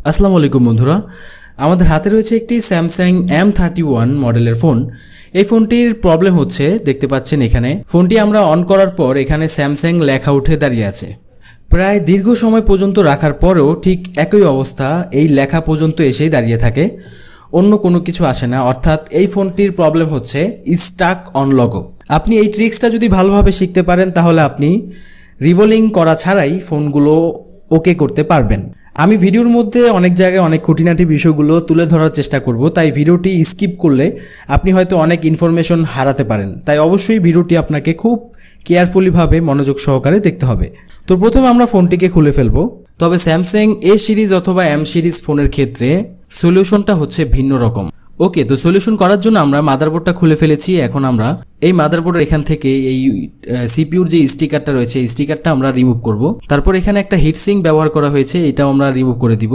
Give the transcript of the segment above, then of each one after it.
আসসালামু আলাইকুম বন্ধুরা, আমাদের হাতে রয়েছে একটি স্যামসাং M31 মডেলের ফোন। এই ফোনটির প্রবলেম হচ্ছে, দেখতে পাচ্ছেন এখানে ফোনটি আমরা অন করার পর এখানে স্যামসাং লেখা উঠে দাঁড়িয়ে আছে। প্রায় দীর্ঘ সময় পর্যন্ত রাখার পরেও ঠিক একই অবস্থা, এই লেখা পর্যন্ত এসেই দাঁড়িয়ে থাকে, অন্য কোনো কিছু আসে না। অর্থাৎ এই ফোনটির প্রবলেম হচ্ছে স্টাক অন লগো। আপনি এই ট্রিক্সটা যদি ভালোভাবে শিখতে পারেন তাহলে আপনি রিভলিং করা ছাড়াই ফোনগুলো ওকে করতে পারবেন। আমি ভিডিওর মধ্যে অনেক জায়গায় অনেক খুঁটিনাটি বিষয়গুলো তুলে ধরার চেষ্টা করব, তাই ভিডিওটি স্কিপ করলে আপনি হয়তো অনেক ইনফরমেশন হারাতে পারেন। তাই অবশ্যই ভিডিওটি আপনাকে খুব কেয়ারফুলিভাবে মনোযোগ সহকারে দেখতে হবে। তো প্রথমে আমরা ফোনটিকে খুলে ফেলবো। তবে স্যামসাং এ সিরিজ অথবা এম সিরিজ ফোনের ক্ষেত্রে সলিউশনটা হচ্ছে ভিন্ন রকম। ওকে, তো সলিউশন করার জন্য আমরা মাদারবোর্ডটা খুলে ফেলেছি। এখন আমরা এই মাদারবোর্ডের এখান থেকে এই সিপিইউর যে স্টিকারটা রয়েছে, এই স্টিকারটা আমরা রিমুভ করব। তারপর এখানে একটা হিটসিঙ্ক ব্যবহার করা হয়েছে, এটাও আমরা রিমুভ করে দিব।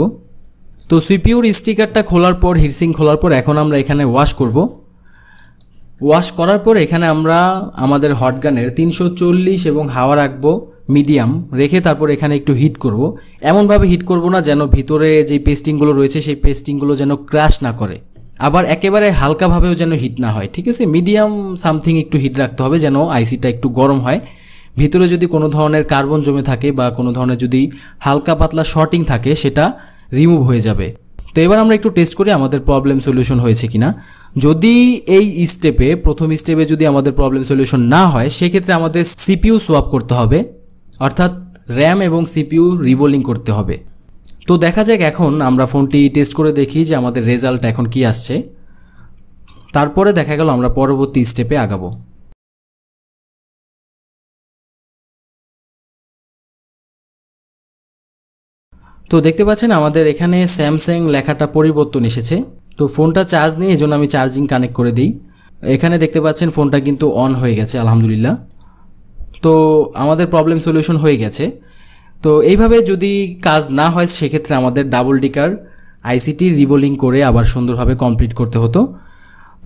তো সিপিইউর স্টিকারটা খোলার পর, হিটসিঙ্ক খোলার পর এখন আমরা এখানে ওয়াশ করব। ওয়াশ করার পর এখানে আমরা আমাদের হটগানের 340 এবং হাওয়া রাখবো মিডিয়াম রেখে, তারপর এখানে একটু হিট করব। এমনভাবে হিট করব না যেন ভিতরে যে পেস্টিংগুলো রয়েছে সেই পেস্টিংগুলো যেন ক্র্যাশ না করে, আবার একেবারে হালকাভাবেও যেন হিট না হয়। ঠিক আছে, মিডিয়াম সামথিং একটু হিট রাখতে হবে যেন আইসিটা একটু গরম হয়। ভিতরে যদি কোনো ধরনের কার্বন জমে থাকে বা কোনো ধরনের যদি হালকা পাতলা শর্টিং থাকে সেটা রিমুভ হয়ে যাবে। তো এবার আমরা একটু টেস্ট করি আমাদের প্রবলেম সলিউশন হয়েছে কিনা। যদি এই স্টেপে, প্রথম স্টেপে যদি আমাদের প্রবলেম সলিউশন না হয়, সেক্ষেত্রে আমাদের সিপিইউ সোয়াপ করতে হবে, অর্থাৎ র্যাম এবং সিপিইউ রিভোলিং করতে হবে। তো দেখা যাক, এখন আমরা ফোনটি টেস্ট করে দেখি যে আমাদের রেজাল্ট এখন কি আসছে। তারপরে দেখা গেল আমরা পরবর্তী স্টেপে আগাবো। তো দেখতে পাচ্ছেন আমাদের এখানে স্যামসাং লেখাটা পরিবর্তন এসেছে। তো ফোনটা চার্জ নেই, এই জন্য আমি চার্জিং কানেক্ট করে দিই। এখানে দেখতে পাচ্ছেন ফোনটা কিন্তু অন হয়ে গেছে, আলহামদুলিল্লাহ। তো আমাদের প্রবলেম সলিউশন হয়ে গেছে। তো এইভাবে যদি কাজ না হয় সেক্ষেত্রে আমাদের ডাবল ডিকার আইসিটি রিভোলিং করে আবার সুন্দরভাবে কমপ্লিট করতে হতো।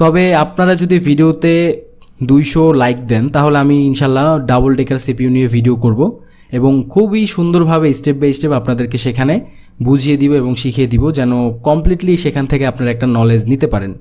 তবে আপনারা যদি ভিডিওতে 200 লাইক দেন তাহলে আমি ইনশাল্লাহ ডাবল ডিকার সিপিইউ নিয়ে ভিডিও করব এবং খুবই সুন্দরভাবে স্টেপ বাই স্টেপ আপনাদেরকে সেখানে বুঝিয়ে দিব এবং শিখিয়ে দিব, যেন কমপ্লিটলি সেখান থেকে আপনারা একটা নলেজ নিতে পারেন।